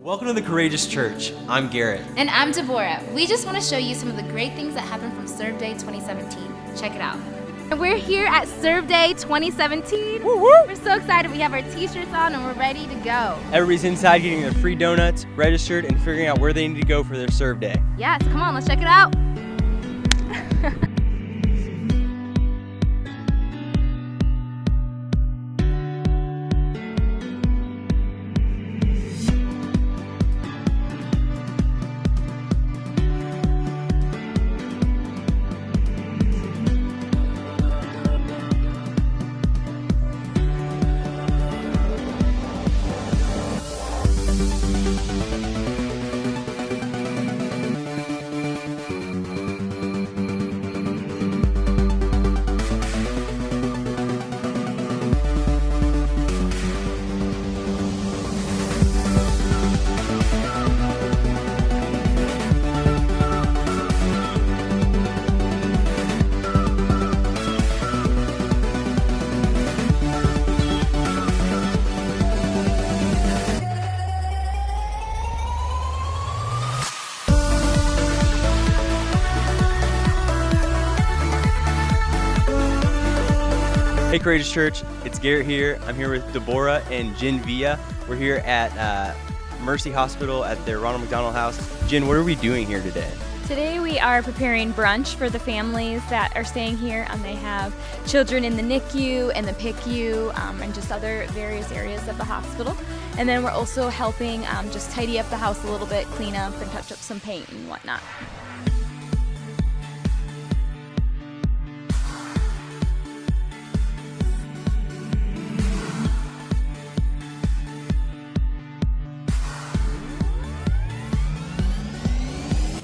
Welcome to the Courageous Church. I'm Garrett. And I'm Deborah. We just want to show you some of the great things that happened from Serve Day 2017. Check it out. And we're here at Serve Day 2017. Woo-woo. We're so excited. We have our t-shirts on and we're ready to go. Everybody's inside getting their free donuts, registered, and figuring out where they need to go for their Serve Day. Yes, come on, let's check it out. Hey Courageous Church, it's Garrett here. I'm here with Deborah and Jen Villa. We're here at Mercy Hospital at their Ronald McDonald House. Jen, what are we doing here today? Today we are preparing brunch for the families that are staying here. They have children in the NICU and the PICU and just other various areas of the hospital. And then we're also helping just tidy up the house a little bit, clean up and touch up some paint and whatnot.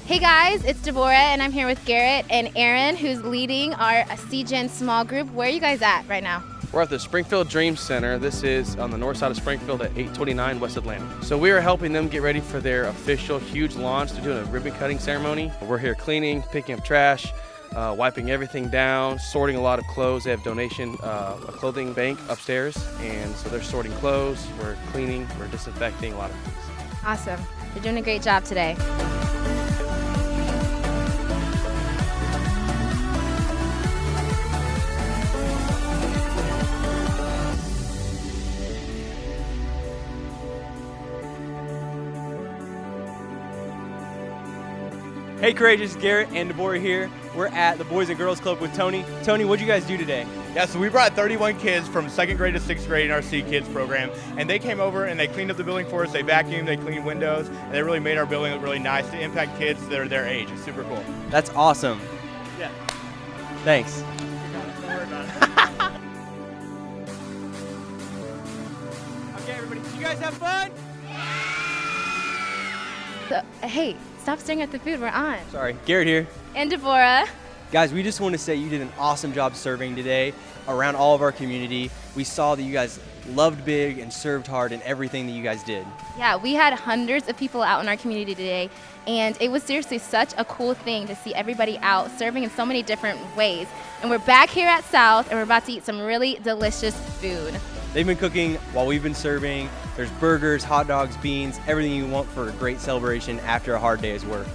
Hey guys, it's Deborah and I'm here with Garrett and Aaron, who's leading our CGen small group. Where are you guys at right now? We're at the Springfield Dream Center. This is on the north side of Springfield at 829 West Atlantic. So we are helping them get ready for their official huge launch. They're doing a ribbon cutting ceremony. We're here cleaning, picking up trash, wiping everything down, sorting a lot of clothes. They have a clothing bank upstairs, and so they're sorting clothes, we're cleaning, we're disinfecting, a lot of things. Awesome. You're doing a great job today. Hey Courageous, Garrett and Deborah here. We're at the Boys and Girls Club with Tony. Tony, what'd you guys do today? Yeah, so we brought 31 kids from 2nd grade to 6th grade in our C Kids program, and they came over and they cleaned up the building for us. They vacuumed, they cleaned windows, and they really made our building look really nice to impact kids that are their age. It's super cool. That's awesome. Yeah. Thanks. Don't worry about it. Okay, everybody, did you guys have fun? So, hey, stop staring at the food, we're on. Sorry, Garrett here. And Deborah. Guys, we just want to say you did an awesome job serving today around all of our community. We saw that you guys loved big and served hard in everything that you guys did. Yeah, we had hundreds of people out in our community today, and it was seriously such a cool thing to see everybody out serving in so many different ways. And we're back here at South, and we're about to eat some really delicious food. They've been cooking while we've been serving. There's burgers, hot dogs, beans, everything you want for a great celebration after a hard day's work.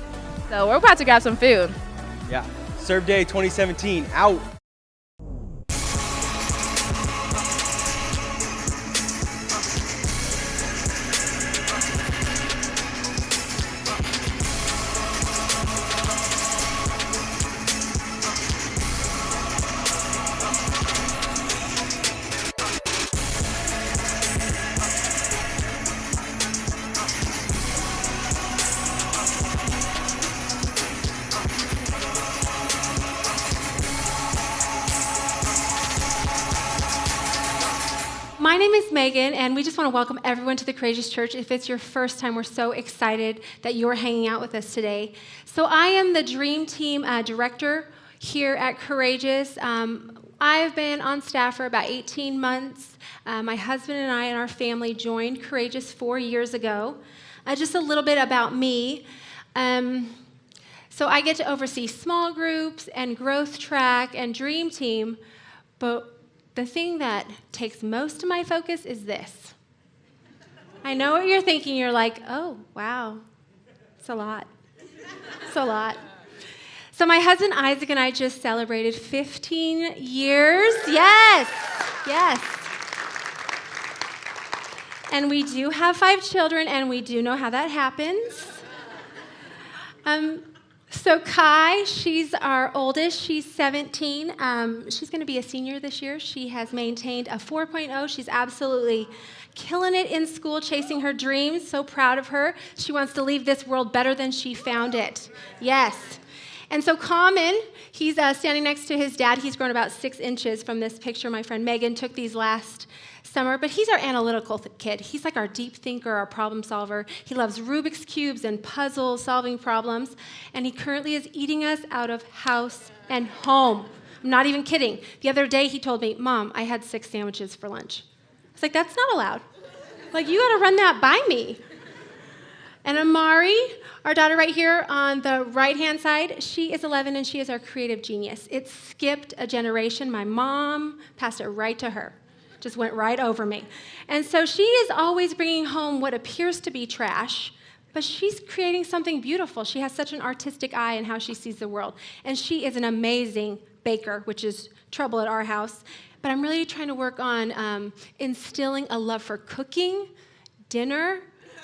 So we're about to grab some food. Yeah, Serve Day 2017, out. My name is Megan, and we just want to welcome everyone to the Courageous Church. If it's your first time, we're so excited that you're hanging out with us today. So I am the Dream Team Director here at Courageous. I've been on staff for about 18 months. My husband and I and our family joined Courageous 4 years ago. Just a little bit about me. So I get to oversee small groups and growth track and Dream Team, but the thing that takes most of my focus is this. I know what you're thinking. You're like, oh, wow, it's a lot. It's a lot. So my husband Isaac and I just celebrated 15 years. Yes, yes. And we do have 5 children, and we do know how that happens. So Kai, she's our oldest. She's 17. She's going to be a senior this year. She has maintained a 4.0. She's absolutely killing it in school, chasing her dreams. So proud of her. She wants to leave this world better than she found it. Yes. And so Common, he's standing next to his dad. He's grown about 6 inches from this picture my friend Megan took these last summer, but he's our analytical kid. He's like our deep thinker, our problem solver. He loves Rubik's Cubes and puzzles, solving problems, and he currently is eating us out of house and home. I'm not even kidding. The other day he told me, Mom, I had 6 sandwiches for lunch. I was like, that's not allowed. Like, you gotta run that by me. And Amari, our daughter right here on the right-hand side, she is 11 and she is our creative genius. It skipped a generation. My mom passed it right to her. Just went right over me. And so she is always bringing home what appears to be trash, but she's creating something beautiful. She has such an artistic eye in how she sees the world. And she is an amazing baker, which is trouble at our house. But I'm really trying to work on instilling a love for cooking, dinner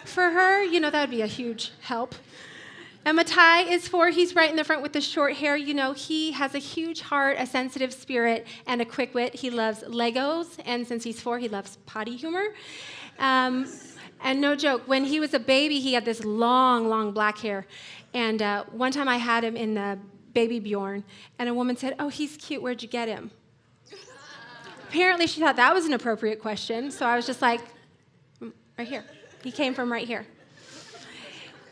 for her. You know, that would be a huge help. And Matai is 4. He's right in the front with the short hair. You know, he has a huge heart, a sensitive spirit, and a quick wit. He loves Legos, and since he's 4, he loves potty humor. And no joke, when he was a baby, he had this long, long black hair. And one time I had him in the baby Bjorn, and a woman said, oh, he's cute. Where'd you get him? Apparently, she thought that was an appropriate question, so I was just like, right here. He came from right here.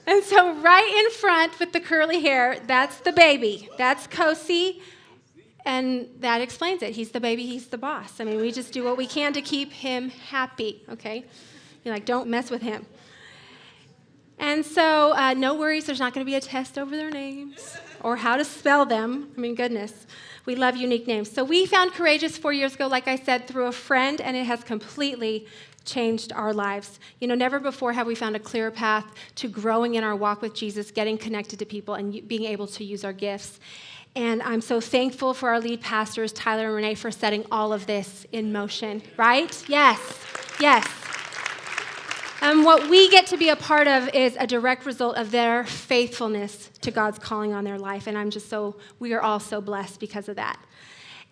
And so right in front with the curly hair, that's the baby. That's Kosi, and that explains it. He's the baby, he's the boss. I mean, we just do what we can to keep him happy, okay? You're like, don't mess with him. And so no worries, there's not going to be a test over their names or how to spell them. I mean, goodness, we love unique names. So we found Courageous 4 years ago, like I said, through a friend, and it has completely changed our lives. You know, never before have we found a clearer path to growing in our walk with Jesus, getting connected to people, and being able to use our gifts. And I'm so thankful for our lead pastors, Tyler and Renee, for setting all of this in motion, right? Yes, yes. What we get to be a part of is a direct result of their faithfulness to God's calling on their life, and we are all so blessed because of that.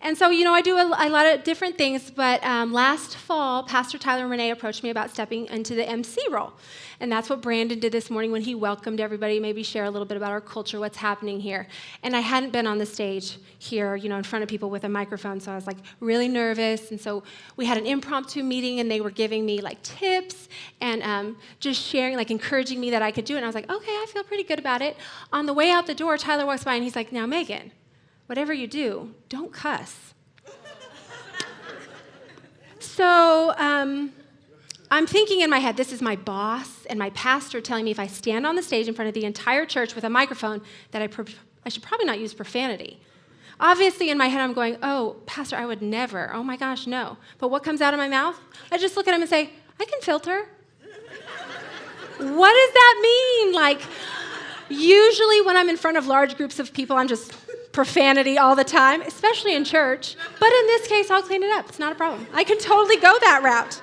And so, you know, I do a lot of different things, but last fall, Pastor Tyler and Renee approached me about stepping into the MC role. And that's what Brandon did this morning when he welcomed everybody, maybe share a little bit about our culture, what's happening here. And I hadn't been on the stage here, you know, in front of people with a microphone, so I was like really nervous. And so we had an impromptu meeting, and they were giving me like tips and just sharing, like encouraging me that I could do it. And I was like, okay, I feel pretty good about it. On the way out the door, Tyler walks by and he's like, now, Megan, whatever you do, don't cuss. So I'm thinking in my head, this is my boss and my pastor telling me if I stand on the stage in front of the entire church with a microphone that I should probably not use profanity. Obviously, in my head, I'm going, oh, Pastor, I would never. Oh, my gosh, no. But what comes out of my mouth? I just look at him and say, I can filter. What does that mean? Like, usually when I'm in front of large groups of people, I'm just profanity all the time, especially in church. But in this case, I'll clean it up. It's not a problem. I can totally go that route.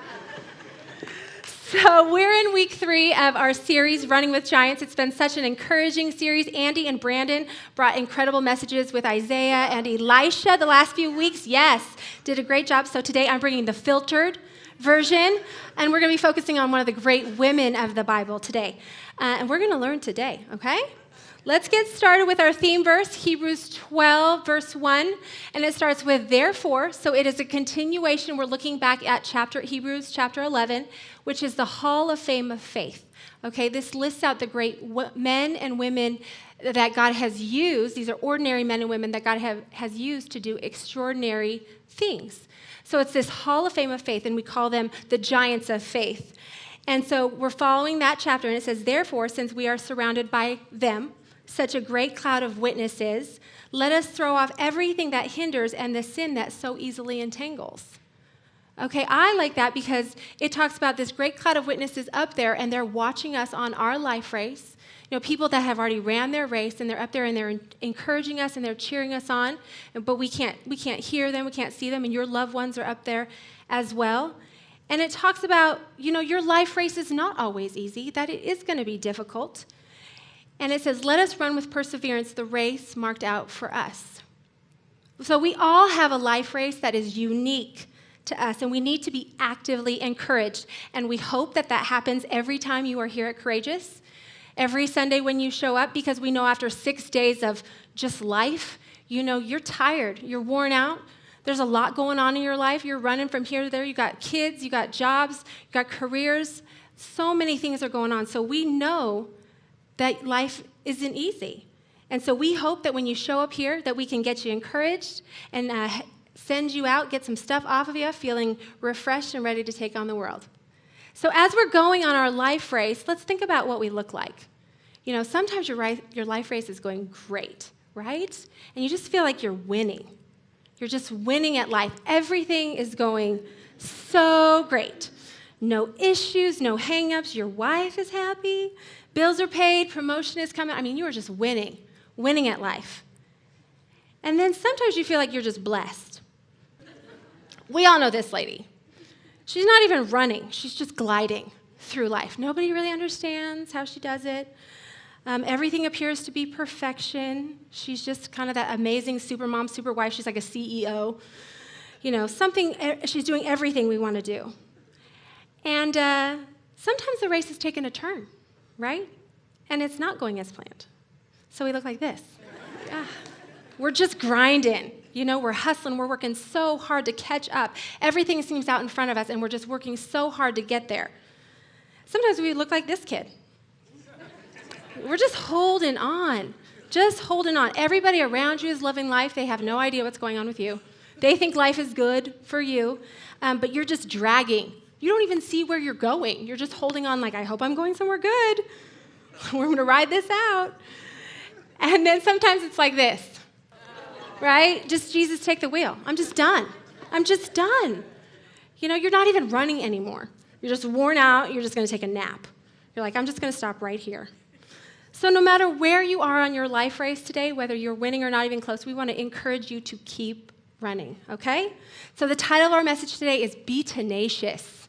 So we're in week 3 of our series, Running with Giants. It's been such an encouraging series. Andy and Brandon brought incredible messages with Isaiah and Elisha the last few weeks. Yes, did a great job. So today I'm bringing the filtered version, and we're going to be focusing on one of the great women of the Bible today. And we're going to learn today, okay? Let's get started with our theme verse, Hebrews 12, verse 1, and it starts with therefore, so it is a continuation. We're looking back at Hebrews chapter 11, which is the Hall of Fame of faith. Okay, this lists out the great men and women that God has used. These are ordinary men and women that God has used to do extraordinary things. So it's this Hall of Fame of faith, and we call them the giants of faith. And so we're following that chapter, and it says, therefore, since we are surrounded by them, such a great cloud of witnesses, let us throw off everything that hinders and the sin that so easily entangles. Okay, I like that because it talks about this great cloud of witnesses up there, and they're watching us on our life race. You know, people that have already ran their race, and they're up there and they're encouraging us and they're cheering us on, but we can't hear them, we can't see them, and your loved ones are up there as well. And it talks about, you know, your life race is not always easy, that it is going to be difficult. And it says, let us run with perseverance the race marked out for us. So we all have a life race that is unique to us, and we need to be actively encouraged. And we hope that that happens every time you are here at Courageous, every Sunday when you show up, because we know after 6 days of just life, you know, you're tired, you're worn out. There's a lot going on in your life. You're running from here to there. You got kids, you got jobs, you got careers. So many things are going on. So we know that life isn't easy. And so we hope that when you show up here that we can get you encouraged and send you out, get some stuff off of you, feeling refreshed and ready to take on the world. So as we're going on our life race, let's think about what we look like. You know, sometimes your life race is going great, right? And you just feel like you're winning. You're just winning at life. Everything is going so great. No issues, no hang-ups. Your wife is happy. Bills are paid. Promotion is coming. I mean, you are just winning at life. And then sometimes you feel like you're just blessed. We all know this lady. She's not even running. She's just gliding through life. Nobody really understands how she does it. Everything appears to be perfection. She's just kind of that amazing super mom, super wife. She's like a CEO. You know, she's doing everything we want to do. And sometimes the race has taken a turn, right? And it's not going as planned. So we look like this. We're just grinding. You know, we're hustling. We're working so hard to catch up. Everything seems out in front of us, and we're just working so hard to get there. Sometimes we look like this kid. We're just holding on. Just holding on. Everybody around you is loving life. They have no idea what's going on with you. They think life is good for you, but you're just dragging. You don't even see where you're going. You're just holding on like, I hope I'm going somewhere good. We're going to ride this out. And then sometimes it's like this, right? Just, Jesus, take the wheel. I'm just done. I'm just done. You know, you're not even running anymore. You're just worn out. You're just going to take a nap. You're like, I'm just going to stop right here. So no matter where you are on your life race today, whether you're winning or not even close, we want to encourage you to keep running, okay? So the title of our message today is Be Tenacious,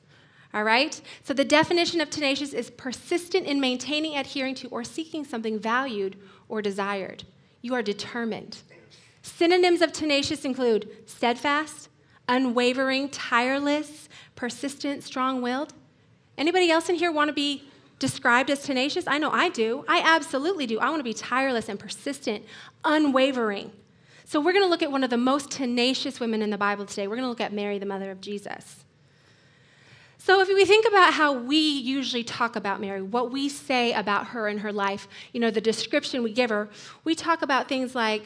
all right? So the definition of tenacious is persistent in maintaining, adhering to, or seeking something valued or desired. You are determined. Synonyms of tenacious include steadfast, unwavering, tireless, persistent, strong-willed. Anybody else in here want to be described as tenacious? I know I do. I absolutely do. I want to be tireless and persistent, unwavering. So we're going to look at one of the most tenacious women in the Bible today. We're going to look at Mary, the mother of Jesus. So if we think about how we usually talk about Mary, what we say about her and her life, you know, the description we give her, we talk about things like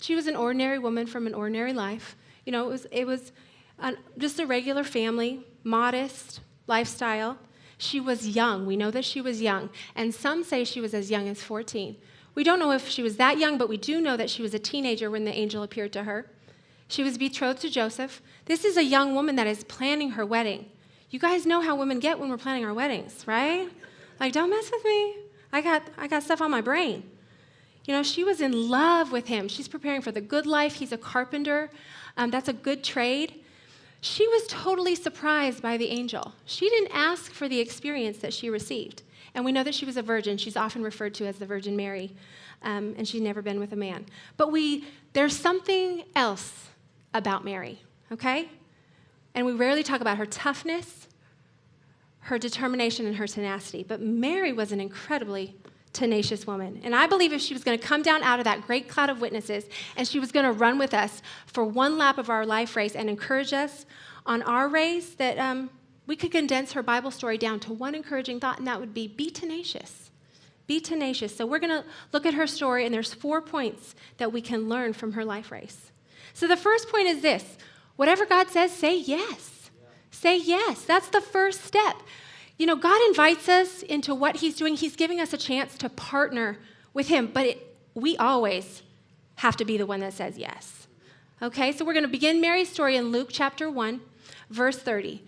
she was an ordinary woman from an ordinary life. You know, it was just a regular family, modest lifestyle. She was young. We know that she was young. And some say she was as young as 14. We don't know if she was that young, but we do know that she was a teenager when the angel appeared to her. She was betrothed to Joseph. This is a young woman that is planning her wedding. You guys know how women get when we're planning our weddings, right? Like, don't mess with me. I got stuff on my brain. You know, she was in love with him. She's preparing for the good life. He's a carpenter. That's a good trade. She was totally surprised by the angel. She didn't ask for the experience that she received. And we know that she was a virgin. She's often referred to as the Virgin Mary, and she's never been with a man. But there's something else about Mary, okay? And we rarely talk about her toughness, her determination, and her tenacity. But Mary was an incredibly tenacious woman. And I believe if she was going to come down out of that great cloud of witnesses and she was going to run with us for one lap of our life race and encourage us on our race, that we could condense her Bible story down to one encouraging thought, and that would be tenacious. Be tenacious. So we're going to look at her story, and there's 4 points that we can learn from her life race. So the first point is this: whatever God says, say yes. Say yes. That's the first step. You know, God invites us into what he's doing. He's giving us a chance to partner with him, but we always have to be the one that says yes. Okay, so we're going to begin Mary's story in Luke chapter 1, Verse 30.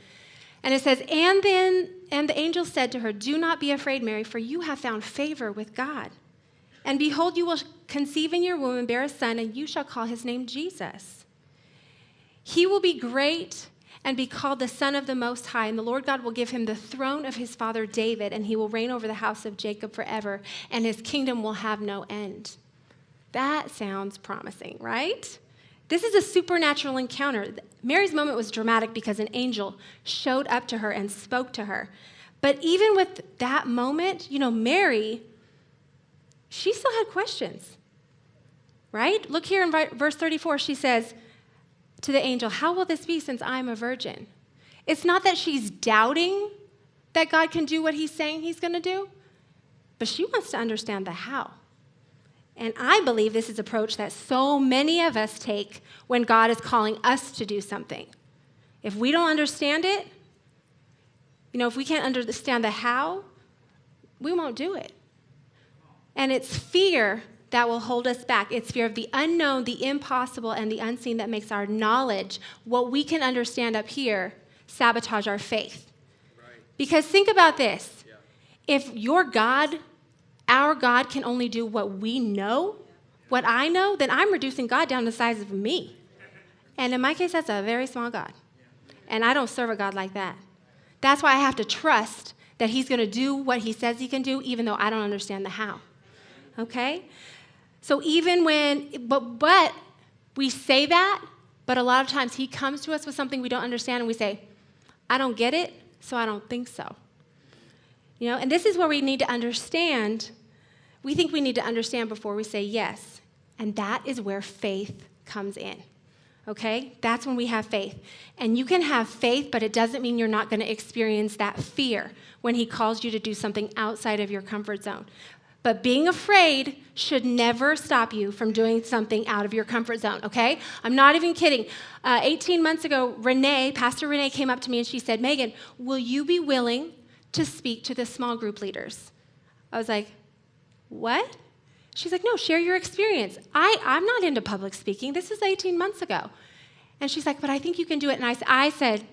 And it says, and the angel said to her, do not be afraid, Mary, for you have found favor with God. And behold, you will conceive in your womb and bear a son, and you shall call his name Jesus. He will be great and be called the Son of the Most High, and the Lord God will give him the throne of his father David, and he will reign over the house of Jacob forever, and his kingdom will have no end. That sounds promising, right? This is a supernatural encounter. Mary's moment was dramatic because an angel showed up to her and spoke to her. But even with that moment, Mary, she still had questions, right? Look here in verse 34. She says to the angel, how will this be since I'm a virgin? It's not that she's doubting that God can do what he's saying he's going to do, but she wants to understand the how. And I believe this is an approach that so many of us take when God is calling us to do something. If we don't understand it, if we can't understand the how, we won't do it. And it's fear that will hold us back. It's fear of the unknown, the impossible, and the unseen that makes our knowledge, what we can understand up here, sabotage our faith. Right. Because think about this. Yeah. If your God, our God, can only do what we know, what I know, then I'm reducing God down to the size of me. And in my case, that's a very small God. And I don't serve a God like that. That's why I have to trust that he's going to do what he says he can do, even though I don't understand the how. Okay? So even but we say that, but a lot of times he comes to us with something we don't understand, and we say, I don't get it, so I don't think so. And this is where we need to understand. We think we need to understand before we say yes. And that is where faith comes in. Okay? That's when we have faith. And you can have faith, but it doesn't mean you're not going to experience that fear when he calls you to do something outside of your comfort zone. But being afraid should never stop you from doing something out of your comfort zone, okay? I'm not even kidding. 18 months ago, Pastor Renee came up to me and she said, Megan, will you be willing to speak to the small group leaders? I was like, what? She's like, no, share your experience. I'm not into public speaking. This is 18 months ago. And she's like, but I think you can do it. And I said,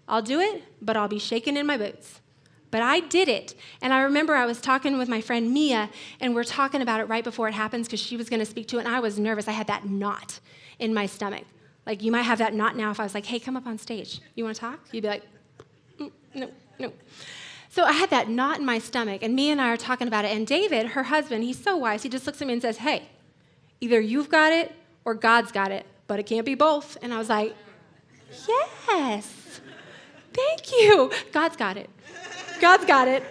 I'll do it, but I'll be shaking in my boots. But I did it. And I remember I was talking with my friend Mia, and we're talking about it right before it happens because she was going to speak to it, and I was nervous. I had that knot in my stomach. Like, you might have that knot now if I was like, hey, come up on stage. You want to talk? You'd be like, no. So I had that knot in my stomach, and Mia and I are talking about it, and David, her husband, he's so wise. He just looks at me and says, hey, either you've got it or God's got it, but it can't be both. And I was like, yes, thank you. God's got it. God's got it.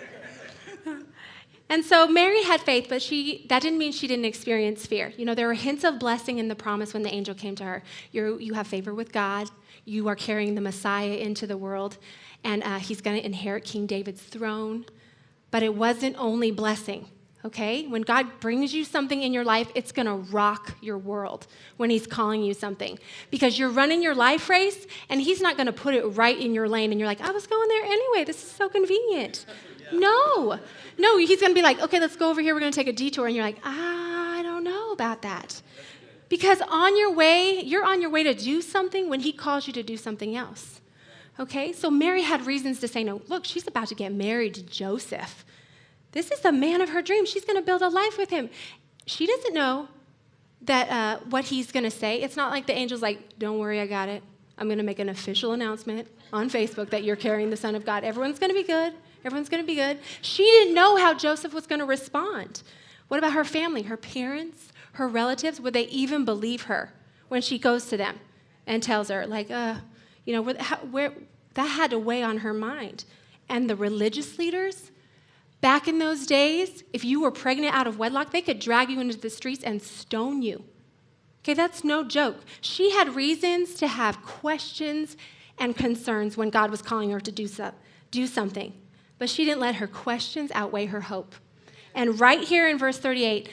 And so Mary had faith, but that didn't mean she didn't experience fear. There were hints of blessing in the promise when the angel came to her. You have favor with God. You are carrying the Messiah into the world, and he's going to inherit King David's throne. But it wasn't only blessing, okay? When God brings you something in your life, it's going to rock your world when he's calling you something. Because you're running your life race, and he's not going to put it right in your lane, and you're like, I was going there anyway. This is so convenient. Yeah. No, he's going to be like, okay, let's go over here. We're going to take a detour. And you're like, I don't know about that. Because you're on your way to do something when he calls you to do something else. Okay? So Mary had reasons to say no. Look, she's about to get married to Joseph. This is the man of her dreams. She's going to build a life with him. She doesn't know that what he's going to say. It's not like the angel's like, don't worry, I got it. I'm going to make an official announcement on Facebook that you're carrying the Son of God. Everyone's going to be good. Everyone's going to be good. She didn't know how Joseph was going to respond. What about her family, her parents, her relatives? Would they even believe her when she goes to them and tells her, like, where that had to weigh on her mind? And the religious leaders, back in those days, if you were pregnant out of wedlock, they could drag you into the streets and stone you. Okay, that's no joke. She had reasons to have questions and concerns when God was calling her to do something. But she didn't let her questions outweigh her hope. And right here in verse 38,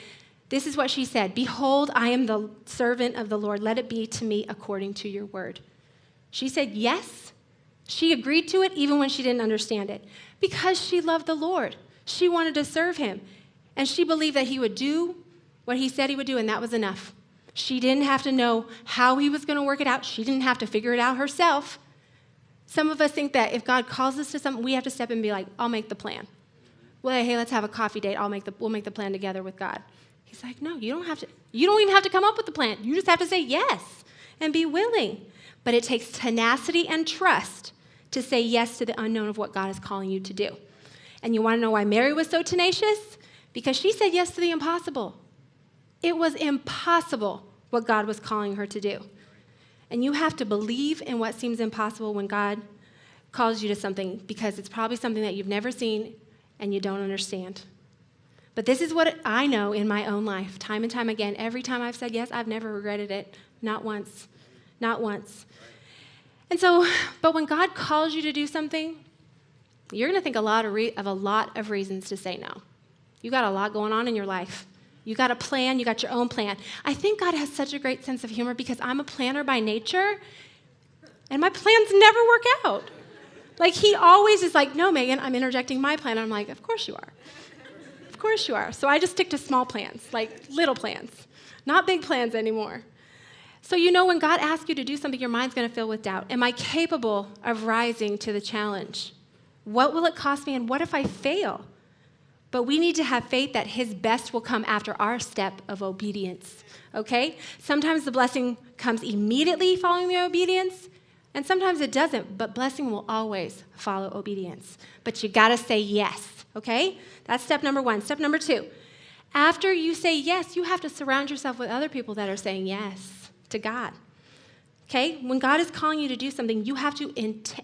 this is what she said. Behold, I am the servant of the Lord. Let it be to me according to your word. She said yes. She agreed to it even when she didn't understand it. Because she loved the Lord. She wanted to serve him. And she believed that he would do what he said he would do, and that was enough. She didn't have to know how he was going to work it out. She didn't have to figure it out herself. Some of us think that if God calls us to something, we have to step in and be like, I'll make the plan. Well, hey, let's have a coffee date. We'll make the plan together with God. He's like, no, you don't have to. You don't even have to come up with the plan. You just have to say yes and be willing. But it takes tenacity and trust to say yes to the unknown of what God is calling you to do. And you want to know why Mary was so tenacious? Because she said yes to the impossible. It was impossible what God was calling her to do. And you have to believe in what seems impossible when God calls you to something, because it's probably something that you've never seen and you don't understand. But this is what I know in my own life, time and time again. Every time I've said yes, I've never regretted it. Not once. Not once. And so, but when God calls you to do something, you're going to think of a lot of reasons to say no. You got a lot going on in your life. You got a plan, you got your own plan. I think God has such a great sense of humor because I'm a planner by nature, and my plans never work out. Like, he always is like, no, Megan, I'm interjecting my plan. I'm like, of course you are. Of course you are. So I just stick to small plans, like little plans, not big plans anymore. So you know when God asks you to do something, your mind's going to fill with doubt. Am I capable of rising to the challenge? What will it cost me, and what if I fail? But we need to have faith that his best will come after our step of obedience, okay? Sometimes the blessing comes immediately following the obedience, and sometimes it doesn't, but blessing will always follow obedience. But you gotta say yes, okay? That's step number one. Step number two, after you say yes, you have to surround yourself with other people that are saying yes to God, okay? When God is calling you to do something, you have to,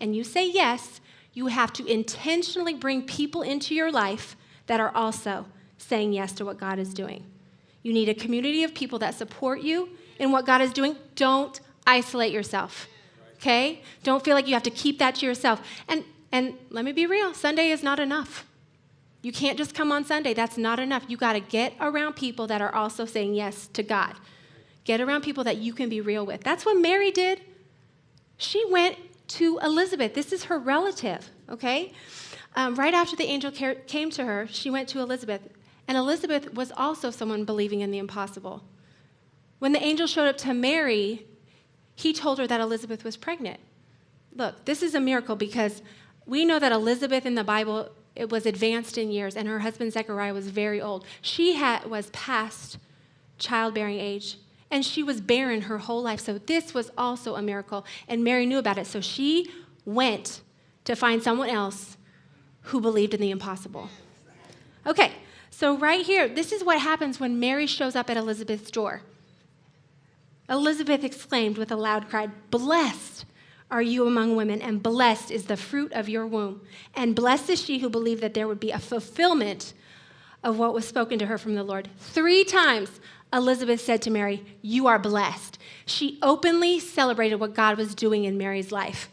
and you say yes, you have to intentionally bring people into your life that are also saying yes to what God is doing. You need a community of people that support you in what God is doing. Don't isolate yourself, okay? Don't feel like you have to keep that to yourself. And let me be real, Sunday is not enough. You can't just come on Sunday. That's not enough. You got to get around people that are also saying yes to God. Get around people that you can be real with. That's what Mary did. She went to Elizabeth. This is her relative, okay? Right after the angel came to her, she went to Elizabeth. And Elizabeth was also someone believing in the impossible. When the angel showed up to Mary, he told her that Elizabeth was pregnant. Look, this is a miracle because we know that Elizabeth in the Bible, it was advanced in years, and her husband Zechariah was very old. She was past childbearing age, and she was barren her whole life. So this was also a miracle, and Mary knew about it. So she went to find someone else who believed in the impossible. Okay, so right here, this is what happens when Mary shows up at Elizabeth's door. Elizabeth exclaimed with a loud cry, "Blessed are you among women, and blessed is the fruit of your womb. And blessed is she who believed that there would be a fulfillment of what was spoken to her from the Lord." 3 times, Elizabeth said to Mary, "You are blessed." She openly celebrated what God was doing in Mary's life.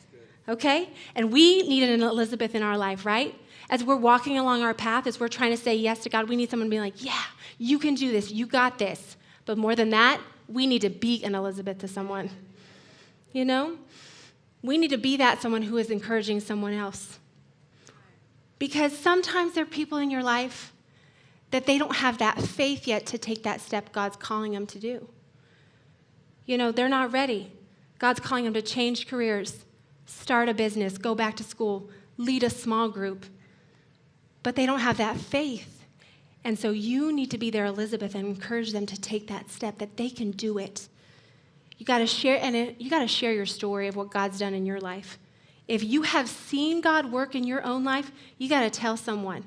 Okay? And we needed an Elizabeth in our life, right? As we're walking along our path, as we're trying to say yes to God, we need someone to be like, yeah, you can do this, you got this. But more than that, we need to be an Elizabeth to someone. You know? We need to be that someone who is encouraging someone else. Because sometimes there are people in your life that they don't have that faith yet to take that step God's calling them to do. You know, they're not ready. God's calling them to change careers, start a business, go back to school, lead a small group. But they don't have that faith. And so you need to be their Elizabeth and encourage them to take that step, that they can do it. You got to share, and you got to share your story of what God's done in your life. If you have seen God work in your own life, you got to tell someone.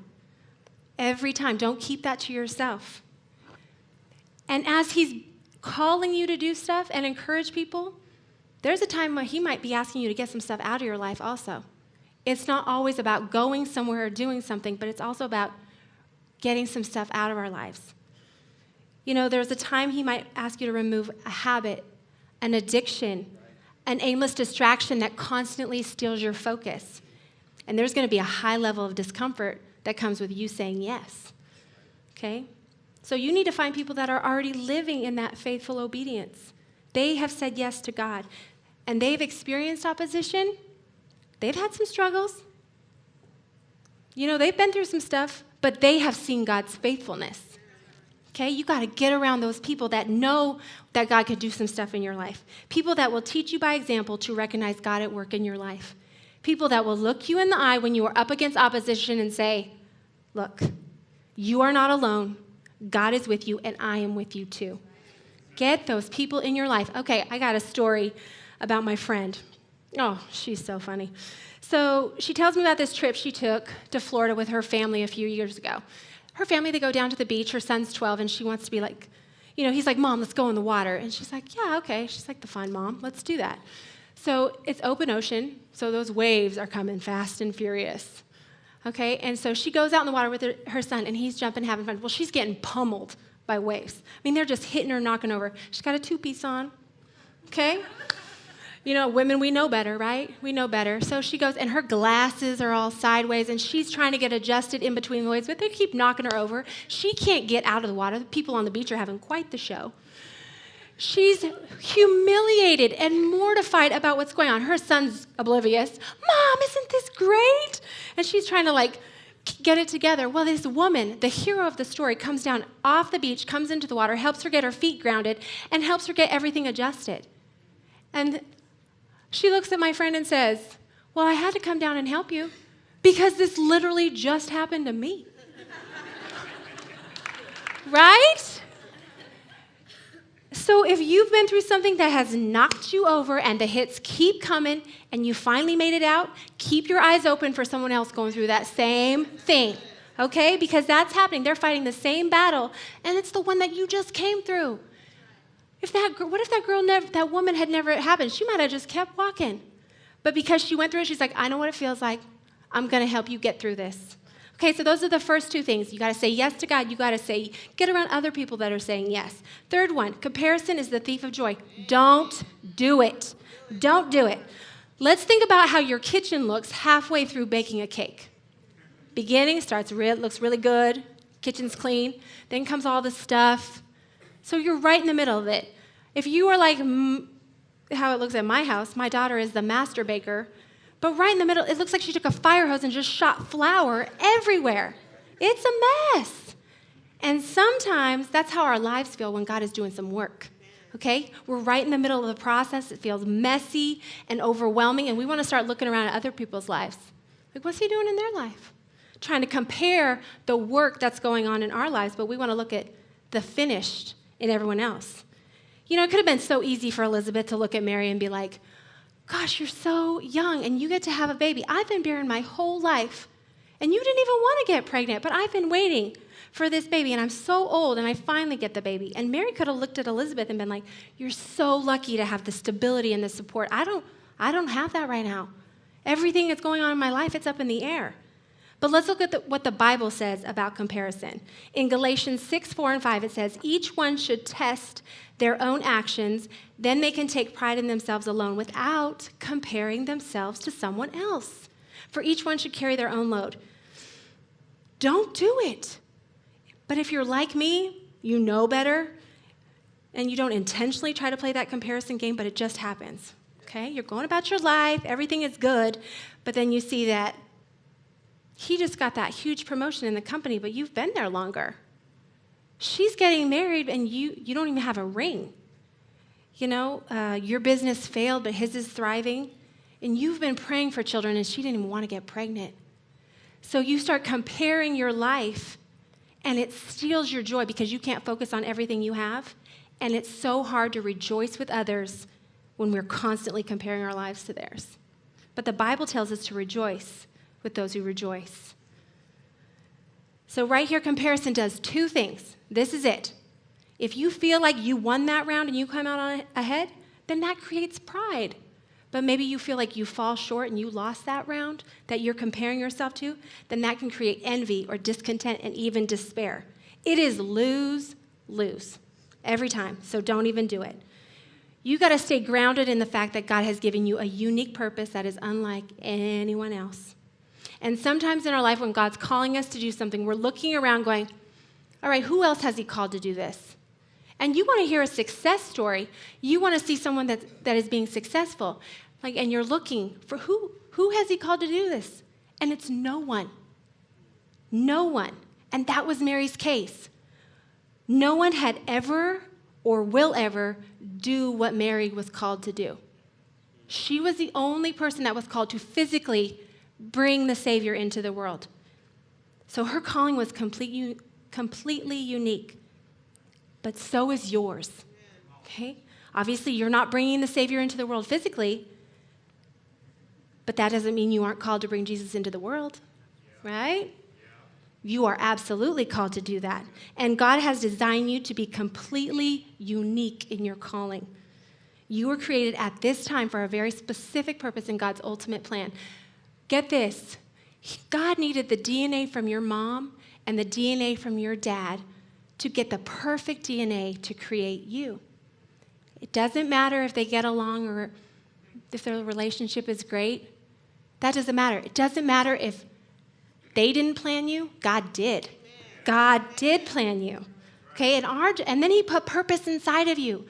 Every time. Don't keep that to yourself. And as he's calling you to do stuff and encourage people, there's a time when he might be asking you to get some stuff out of your life also. It's not always about going somewhere or doing something, but it's also about getting some stuff out of our lives. You know, there's a time he might ask you to remove a habit, an addiction, an aimless distraction that constantly steals your focus. And there's going to be a high level of discomfort that comes with you saying yes. Okay? So you need to find people that are already living in that faithful obedience. They have said yes to God, and they've experienced opposition. They've had some struggles. You know, they've been through some stuff, but they have seen God's faithfulness. Okay? You got to get around those people that know that God could do some stuff in your life. People that will teach you by example to recognize God at work in your life. People that will look you in the eye when you are up against opposition and say, look, you are not alone. God is with you, and I am with you too. Get those people in your life. Okay, I got a story about my friend. Oh, she's so funny. So she tells me about this trip she took to Florida with her family a few years ago. Her family, they go down to the beach. Her son's 12, and she wants to be like, he's like, Mom, let's go in the water. And she's like, yeah, okay. She's like, fine, Mom, let's do that. So it's open ocean, so those waves are coming fast and furious. Okay, and so she goes out in the water with her son, and he's jumping, having fun. Well, she's getting pummeled by waves. I mean, they're just hitting her, knocking over. She's got a two-piece on, okay? Women, we know better, right? We know better. So she goes, and her glasses are all sideways, and she's trying to get adjusted in between the waves, but they keep knocking her over. She can't get out of the water. The people on the beach are having quite the show. She's humiliated and mortified about what's going on. Her son's oblivious. Mom, isn't this great? And she's trying to get it together. Well, this woman, the hero of the story, comes down off the beach, comes into the water, helps her get her feet grounded, and helps her get everything adjusted. And she looks at my friend and says, well, I had to come down and help you because this literally just happened to me. Right? So if you've been through something that has knocked you over and the hits keep coming and you finally made it out, keep your eyes open for someone else going through that same thing, okay? Because that's happening. They're fighting the same battle, and it's the one that you just came through. What if that woman had never happened? She might have just kept walking. But because she went through it, she's like, I know what it feels like. I'm going to help you get through this. Okay, so those are the first two things. You got to say yes to God. You got to get around other people that are saying yes. Third one, comparison is the thief of joy. Don't do it. Don't do it. Let's think about how your kitchen looks halfway through baking a cake. Beginning looks really good. Kitchen's clean. Then comes all the stuff. So you're right in the middle of it. If you are like how it looks at my house, my daughter is the master baker. But right in the middle, it looks like she took a fire hose and just shot flour everywhere. It's a mess. And sometimes that's how our lives feel when God is doing some work, okay? We're right in the middle of the process. It feels messy and overwhelming, and we want to start looking around at other people's lives. Like, what's he doing in their life? Trying to compare the work that's going on in our lives, but we want to look at the finished in everyone else. It could have been so easy for Elizabeth to look at Mary and be like, gosh, you're so young, and you get to have a baby. I've been barren my whole life, and you didn't even want to get pregnant, but I've been waiting for this baby, and I'm so old, and I finally get the baby. And Mary could have looked at Elizabeth and been like, you're so lucky to have the stability and the support. I don't have that right now. Everything that's going on in my life, it's up in the air. But let's look at what the Bible says about comparison. In Galatians 6:4-5, it says, each one should test their own actions, then they can take pride in themselves alone without comparing themselves to someone else. For each one should carry their own load. Don't do it. But if you're like me, you know better, and you don't intentionally try to play that comparison game, but it just happens. Okay? You're going about your life, everything is good, but then you see that he just got that huge promotion in the company, but you've been there longer. She's getting married, and you don't even have a ring. Your business failed, but his is thriving. And you've been praying for children, and she didn't even want to get pregnant. So you start comparing your life, and it steals your joy because you can't focus on everything you have. And it's so hard to rejoice with others when we're constantly comparing our lives to theirs. But the Bible tells us to rejoice with those who rejoice. So right here, comparison does two things. This is it. If you feel like you won that round and you come out ahead, then that creates pride. But maybe you feel like you fall short and you lost that round that you're comparing yourself to, then that can create envy or discontent and even despair. It is lose every time, so don't even do it. You got to stay grounded in the fact that God has given you a unique purpose that is unlike anyone else. And sometimes in our life when God's calling us to do something, we're looking around going, all right, who else has he called to do this? And you want to hear a success story. You want to see someone that is being successful. And you're looking for who has he called to do this? And it's no one. No one. And that was Mary's case. No one had ever or will ever do what Mary was called to do. She was the only person that was called to physically bring the Savior into the world. So her calling was completely unique. But so is yours. Okay? Obviously, you're not bringing the Savior into the world physically, but that doesn't mean you aren't called to bring Jesus into the world, right? You are absolutely called to do that. And God has designed you to be completely unique in your calling. You were created at this time for a very specific purpose in God's ultimate plan. Get this. God needed the DNA from your mom and the DNA from your dad to get the perfect DNA to create you. It doesn't matter if they get along or if their relationship is great. That doesn't matter. It doesn't matter if they didn't plan you. God did. God did plan you. Okay, and then he put purpose inside of you.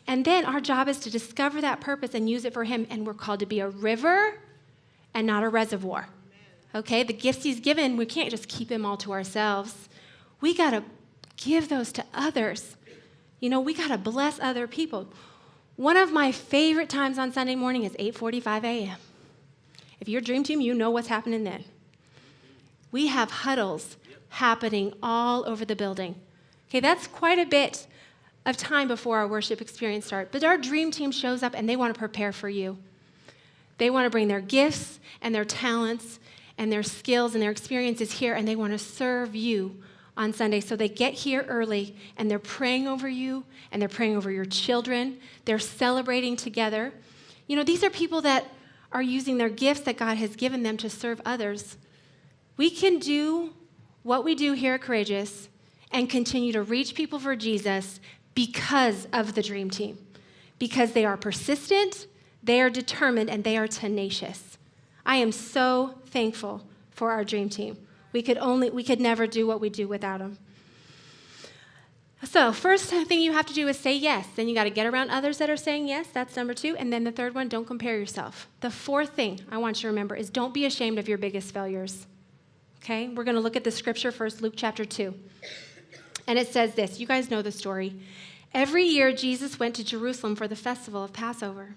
And then our job is to discover that purpose and use it for him. And we're called to be a river and not a reservoir. Okay, the gifts he's given, we can't just keep them all to ourselves. We got to give those to others. You know, we got to bless other people. One of my favorite times on Sunday morning is 8:45 a.m. If you're Dream Team, you know what's happening then. We have huddles happening all over the building. Okay, that's quite a bit of time before our worship experience starts. But our Dream Team shows up and they want to prepare for you. They want to bring their gifts and their talents and their skills and their experiences here, and they want to serve you on Sunday. So they get here early, and they're praying over you, and they're praying over your children. They're celebrating together. You know, these are people that are using their gifts that God has given them to serve others. We can do what we do here at Courageous and continue to reach people for Jesus because of the Dream Team, because they are persistent, they are determined, and they are tenacious. I am so thankful for our Dream Team. We could never do what we do without them. So first thing you have to do is say yes. Then you got to get around others that are saying yes. That's number 2. And then the third one, don't compare yourself. The fourth thing I want you to remember is don't be ashamed of your biggest failures. Okay? We're going to look at the scripture first, Luke chapter 2. And it says this. You guys know the story. Every year, Jesus went to Jerusalem for the festival of Passover.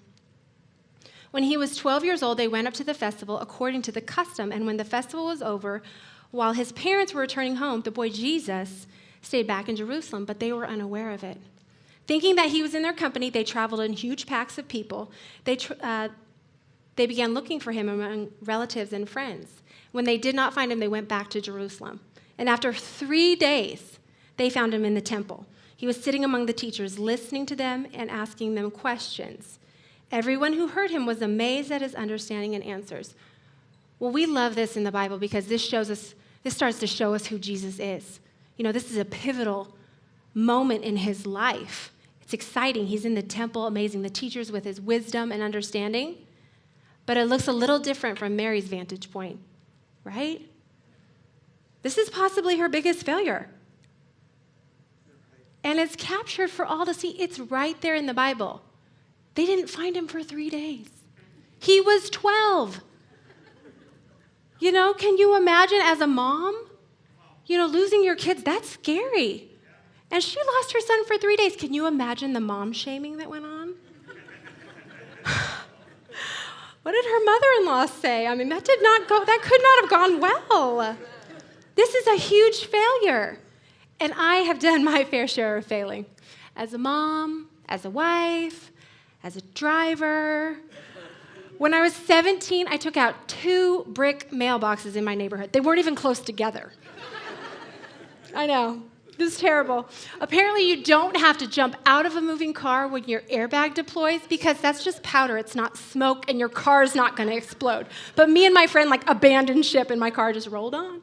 When he was 12 years old, they went up to the festival according to the custom. And when the festival was over, while his parents were returning home, the boy Jesus stayed back in Jerusalem, but they were unaware of it. Thinking that he was in their company, they traveled in huge packs of people. They began looking for him among relatives and friends. When they did not find him, they went back to Jerusalem. And after 3 days, they found him in the temple. He was sitting among the teachers, listening to them and asking them questions. Everyone who heard him was amazed at his understanding and answers. Well, we love this in the Bible because this starts to show us who Jesus is. You know, this is a pivotal moment in his life. It's exciting. He's in the temple, amazing the teachers with his wisdom and understanding. But it looks a little different from Mary's vantage point, right? This is possibly her biggest failure. And it's captured for all to see. It's right there in the Bible. They didn't find him for 3 days. He was 12. You know, can you imagine as a mom, you know, losing your kids? That's scary. And she lost her son for 3 days. Can you imagine the mom shaming that went on? What did her mother-in-law say? I mean, that could not have gone well. This is a huge failure. And I have done my fair share of failing. As a mom, as a wife, as a driver. When I was 17, I took out 2 brick mailboxes in my neighborhood. They weren't even close together. I know. This is terrible. Apparently, you don't have to jump out of a moving car when your airbag deploys because that's just powder. It's not smoke, and your car's not going to explode. But me and my friend, abandoned ship, and my car just rolled on.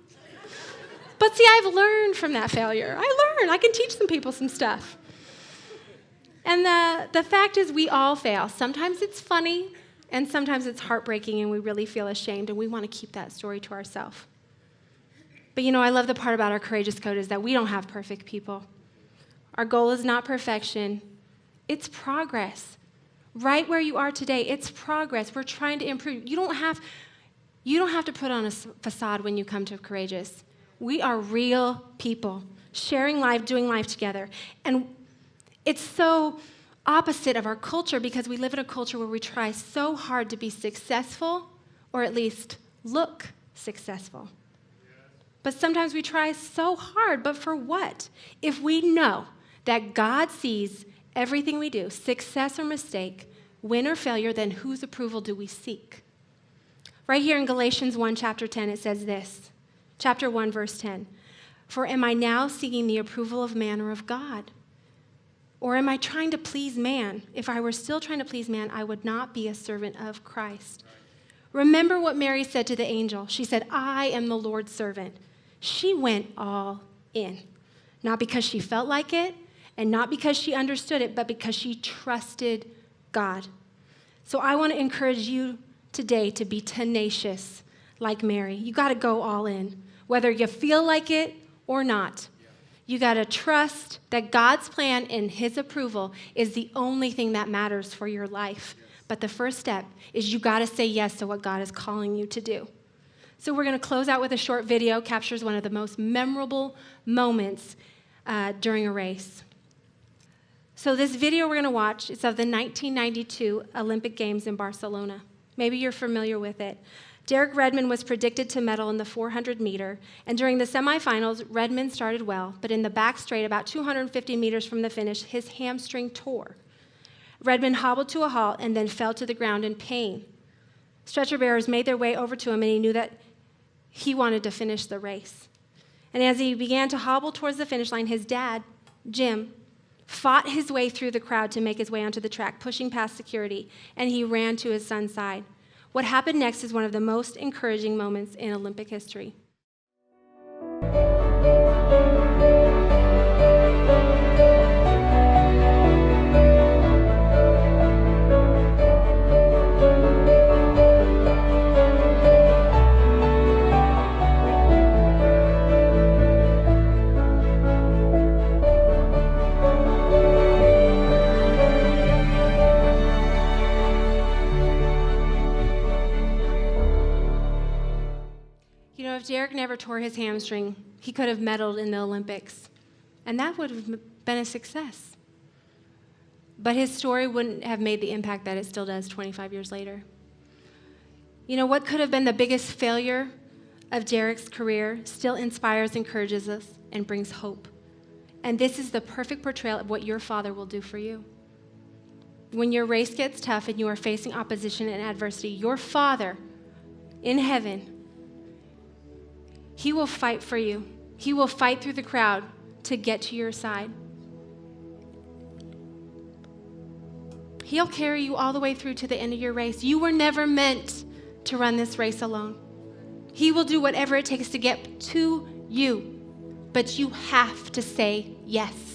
But see, I've learned from that failure. I can teach some people some stuff. And the fact is we all fail. Sometimes it's funny, and sometimes it's heartbreaking, and we really feel ashamed, and we want to keep that story to ourselves. But you know, I love the part about our Courageous Code is that we don't have perfect people. Our goal is not perfection. It's progress. Right where you are today, it's progress. We're trying to improve. You don't have to put on a facade when you come to Courageous. We are real people, sharing life, doing life together. And it's so opposite of our culture because we live in a culture where we try so hard to be successful, or at least look successful. But sometimes we try so hard, but for what? If we know that God sees everything we do, success or mistake, win or failure, then whose approval do we seek? Right here in Galatians 1, chapter 10, it says this, chapter 1, verse 10, "For am I now seeking the approval of man or of God? Or am I trying to please man? If I were still trying to please man, I would not be a servant of Christ." Remember what Mary said to the angel. She said, "I am the Lord's servant." She went all in, not because she felt like it and not because she understood it, but because she trusted God. So I want to encourage you today to be tenacious like Mary. You got to go all in, whether you feel like it or not. You got to trust that God's plan and his approval is the only thing that matters for your life. But the first step is you got to say yes to what God is calling you to do. So we're going to close out with a short video, captures one of the most memorable moments during a race. So this video we're going to watch is of the 1992 Olympic Games in Barcelona. Maybe you're familiar with it. Derek Redmond was predicted to medal in the 400 meter, and during the semifinals, Redmond started well, but in the back straight, about 250 meters from the finish, his hamstring tore. Redmond hobbled to a halt and then fell to the ground in pain. Stretcher bearers made their way over to him, and he knew that he wanted to finish the race. And as he began to hobble towards the finish line, his dad, Jim, fought his way through the crowd to make his way onto the track, pushing past security, and he ran to his son's side. What happened next is one of the most encouraging moments in Olympic history. You know, if Derek never tore his hamstring, he could have medaled in the Olympics, and that would have been a success. But his story wouldn't have made the impact that it still does 25 years later. You know, what could have been the biggest failure of Derek's career still inspires, encourages us, and brings hope. And this is the perfect portrayal of what your Father will do for you. When your race gets tough and you are facing opposition and adversity, your Father in heaven, he will fight for you. He will fight through the crowd to get to your side. He'll carry you all the way through to the end of your race. You were never meant to run this race alone. He will do whatever it takes to get to you, but you have to say yes.